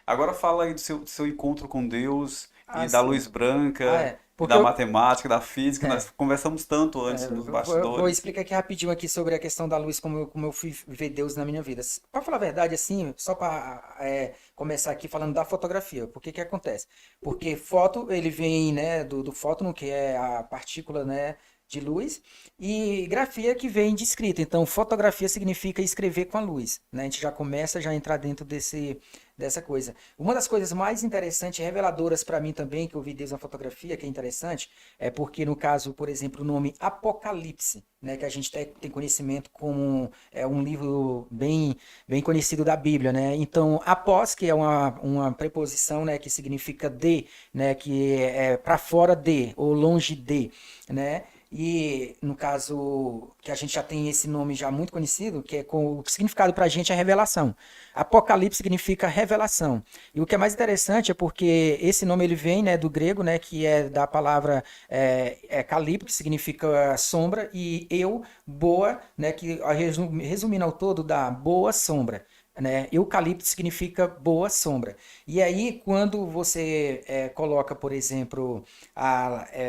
Agora fala aí do seu encontro com Deus Ah, e da sim. luz Ah, branca, é. e Porque da eu, matemática, da física. é, Nós conversamos tanto antes nos vou bastidores. explicar aqui rapidinho aqui sobre a questão da luz, como eu fui ver Deus na minha vida. Para falar a verdade, assim, só para começar aqui falando da fotografia, por que que acontece? Porque foto, ele vem, né, do fóton, que é a partícula, né, de luz, e grafia que vem de escrita. Então, fotografia significa escrever com a luz, né? A gente já começa já a entrar dentro dessa coisa. Uma das coisas mais interessantes e reveladoras para mim também, que eu vi Deus na fotografia, que é interessante, é porque, no caso, por exemplo, o nome Apocalipse, né, que a gente tem conhecimento como um livro bem conhecido da Bíblia, né? Então, após, que é uma preposição, né, que significa de, né, que é para fora de, ou longe de, né? E no caso, que a gente já tem esse nome já muito conhecido, que é com o significado para a gente é revelação. Apocalipse significa revelação. E o que é mais interessante é porque esse nome ele vem, né, do grego, né, que é da palavra calipso, que significa sombra, e eu, boa, né, que resumindo ao todo, dá boa sombra. Né? Eucalipto significa boa sombra. E aí, quando você coloca, por exemplo,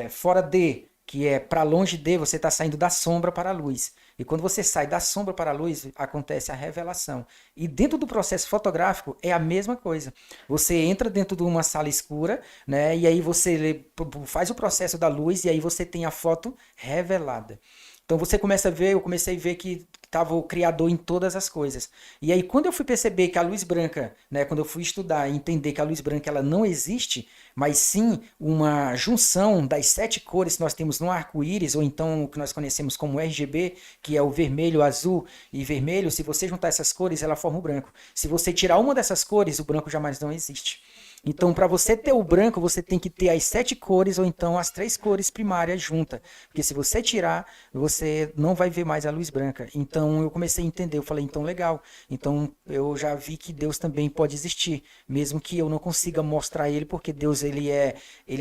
fora de, que é para longe de, você está saindo da sombra para a luz. E quando você sai da sombra para a luz, acontece a revelação. E dentro do processo fotográfico é a mesma coisa. Você entra dentro de uma sala escura, né? E aí você faz o processo da luz e aí você tem a foto revelada. Então você começa a ver, eu comecei a ver que estava o Criador em todas as coisas. E aí quando eu fui perceber que a luz branca, né, quando eu fui estudar e entender que a luz branca ela não existe, mas sim uma junção das 7 cores que nós temos no arco-íris, ou então o que nós conhecemos como RGB, que é o vermelho, azul e vermelho, se você juntar essas cores, ela forma o branco. Se você tirar uma dessas cores, o branco jamais não existe. Então, para você ter o branco, você tem que ter as 7 cores ou então as 3 cores primárias juntas. Porque se você tirar, você não vai ver mais a luz branca. Então, eu comecei a entender. Eu falei, então, legal. Então, eu já vi que Deus também pode existir. Mesmo que eu não consiga mostrar ele, porque Deus ele é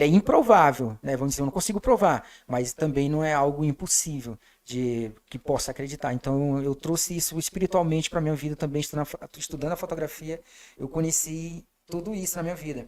improvável. Né? Vamos dizer, eu não consigo provar. Mas também não é algo impossível de que possa acreditar. Então, eu trouxe isso espiritualmente para minha vida também, estudando a fotografia. Eu conheci tudo isso na minha vida.